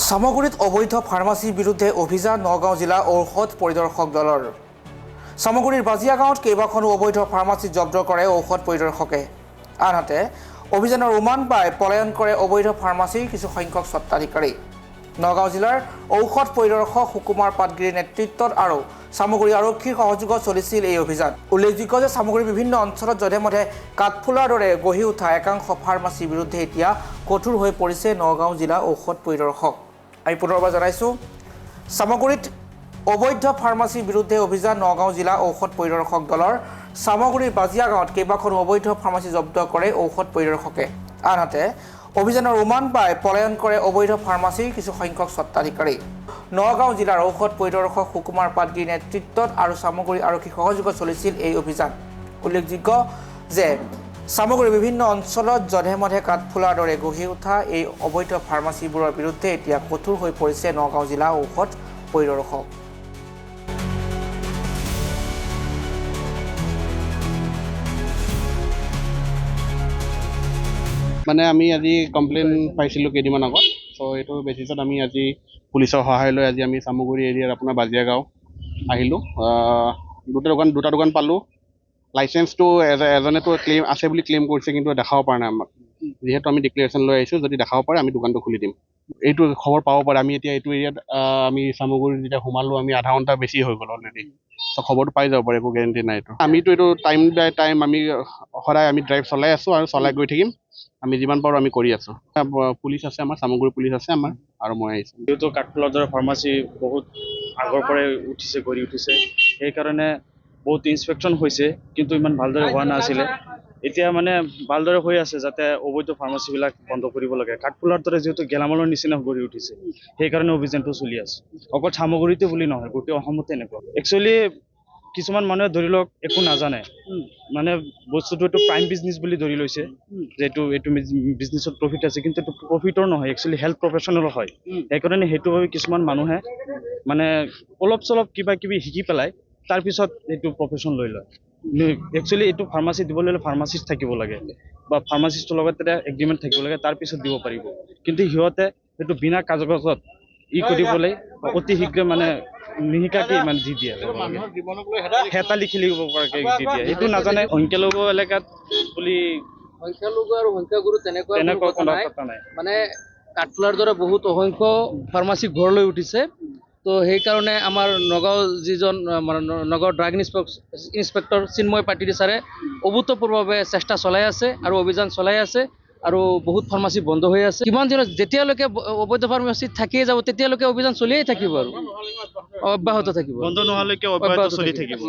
সামগুৰিত অবৈধ ফাৰ্মাচীৰ বিৰুদ্ধে অভিযান নগাঁও জিলা ঔষধ পৰিদৰ্শক দলৰ সামগুৰিৰ বাজিয়া গাঁৱত কেইবাখনো অবৈধ ফাৰ্মাচী জব্দ কৰে ঔষধ পৰিদৰ্শকে আনহাতে অভিযানৰ উমান পাই পলায়ন কৰে অবৈধ ফাৰ্মাচীৰ কিছু সংখ্যক স্বত্বাধিকাৰী নগাঁও জিলাৰ ঔষধ পৰিদৰ্শক সুকুমাৰ পাটগিৰিৰ নেতৃত্বত আৰু সামগুৰি আৰক্ষীৰ সহযোগত চলিছিল এই অভিযান উল্লেখযোগ্য যে সামগুৰিৰ বিভিন্ন অঞ্চলত যধে-মধে কাঠফুলাৰ দৰে গঢ়ি উঠা একাংশ ফাৰ্মাচীৰ বিৰুদ্ধে এতিয়া কঠোৰ হৈ পৰিছে নগাঁও জিলা ঔষধ পৰিদৰ্শক আমি পুনৰবাৰ জনাইছোঁ সামগুৰিত অবৈধ ফাৰ্মাচীৰ বিৰুদ্ধে অভিযান নগাঁও জিলা ঔষধ পৰিদৰ্শক দলৰ সামগুৰিৰ বাজিয়া গাঁৱত কেইবাখনো অবৈধ ফাৰ্মাচী জব্দ কৰে ঔষধ পৰিদৰ্শকে আনহাতে অভিযানৰ উমান পাই পলায়ন কৰে অবৈধ ফাৰ্মাচীৰ কিছু সংখ্যক স্বত্বাধিকাৰী নগাঁও জিলাৰ ঔষধ পৰিদৰ্শক সুকুমাৰ পাটগিৰিৰ নেতৃত্বত আৰু সামগুৰি আৰক্ষীৰ সহযোগত চলিছিল এই অভিযান উল্লেখযোগ্য যে সামগুৰিৰ বিভিন্ন অঞ্চলত যধে-মধে কাঠফুলাৰ দৰে গঢ়ি উঠা এই অবৈধ ফাৰ্মাচীবোৰৰ বিৰুদ্ধে এতিয়া কঠোৰ হৈ পৰিছে নগাঁও জিলা ঔষধ পৰিদৰ্শক মানে আমি আজি কমপ্লেইন পাইছিলোঁ কেইদিনমান আগত সো এইটো বেচিছত আমি আজি পুলিচৰ সহায় লৈ আজি আমি সামগুৰি এৰিয়াৰ আপোনাৰ বাজিয়া গাঁও আহিলোঁ দুটা দোকান পালোঁ লাইচেন্সটো এজনেতো ক্লেইম আছে বুলি ক্লেইম কৰিছে কিন্তু দেখাব পৰা নাই আমাক যিহেতু আমি ডিক্লেৰেশ্যন লৈ আহিছোঁ যদি দেখাব পাৰে আমি দোকানটো খুলি দিম এইটো খবৰ পাব পাৰে আমি এতিয়া এইটো এৰিয়াত আমি সামগুৰিত যেতিয়া সোমালোঁ আমি আধা ঘণ্টা বেছি হৈ গ'ল অলৰেডি চ' খবৰটো পাই যাব পাৰে একো গেৰেণ্টি নাই এইটো আমিতো এইটো টাইম বাই টাইম আমি সদায় আমি ড্ৰাইভ চলাই আছোঁ আৰু চলাই গৈ থাকিম আমি যিমান পাৰোঁ আমি কৰি আছোঁ পুলিচ আছে আমাৰ সামগুৰি পুলিচ আছে আমাৰ আৰু মই আহিছোঁ যিহেতু কাঠফুলাৰ দৰে ফাৰ্মাচী বহুত আগৰ পৰাই গঢ়ি উঠিছে সেইকাৰণে বহুত ইনস্পেকশ্যন হৈছে কিন্তু ইমান ভালদৰে হোৱা নাছিলে এতিয়া মানে ভালদৰে হৈ আছে যাতে অবৈধ ফাৰ্মাচীবিলাক বন্ধ কৰিব লাগে কাঠফুলাৰ দৰে যিহেতু গেলামালৰ নিচিনা গঢ়ি উঠিছে সেইকাৰণে অভিযানটো চলি আছে অকল সামগুৰিতে বুলি নহয় গোটেই অসমতে এনেকুৱা একচুৱেলি কিছুমান মানুহে ধৰি লওক একো নাজানে মানে বস্তুটো এইটো প্ৰাইম বিজনেছ বুলি ধৰি লৈছে যে এইটো বিজনেছত প্ৰফিট আছে কিন্তু এইটো প্ৰফিটৰ নহয় একচুৱেলি হেল্থ প্ৰফেশ্যনেল হয় সেইকাৰণে সেইটো ভাবি কিছুমান মানুহে মানে অলপ চলপ কিবা কিবি শিকি পেলাই তাৰপিছত এইটো প্ৰফেশ্যন লৈ লয় একচুৱেলি এইটো ফাৰ্মাচী দিবলৈ হ'লে ফাৰ্মাচিষ্ট থাকিব লাগে বা ফাৰ্মাচিষ্টৰ লগত এটা এগ্ৰিমেণ্ট থাকিব লাগে তাৰপিছত দিব পাৰিব কিন্তু সিহঁতে সেইটো বিনা কাগজত কৰিবলৈ অতি শীঘ্ৰে মানে নিশিকাকে মানে দি দিয়ে হেতা লিখি লিখিব পৰাকৈ দি দিয়ে সেইটো নাজানে সংখ্যালঘু এলেকাত বুলি সংখ্যালঘু আৰু সংখ্যাগুৰু তেনেকুৱা কথা নাই মানে কাঠফুলাৰ দৰে বহুত অসংখ্য ফাৰ্মাচী ঘৰ লৈ উঠিছে তো সেইকাৰণে আমাৰ নগাঁও যিজন নগাঁও ড্ৰাগ ইন্সপেক্টৰ চিন্ময় পাটিৰি ছাৰে অভূতপূৰ্বভাৱে চেষ্টা চলাই আছে আৰু অভিযান চলাই আছে আৰু বহুত ফাৰ্মাচী বন্ধ হৈ আছে কিমান দিনত যেতিয়ালৈকে অবৈধ ফাৰ্মাচী থাকিয়ে যাব তেতিয়ালৈকে অভিযান চলিয়েই থাকিব আৰু অব্যাহত থাকিব বন্ধ নোহোৱালৈকে অব্যাহত চলি থাকিব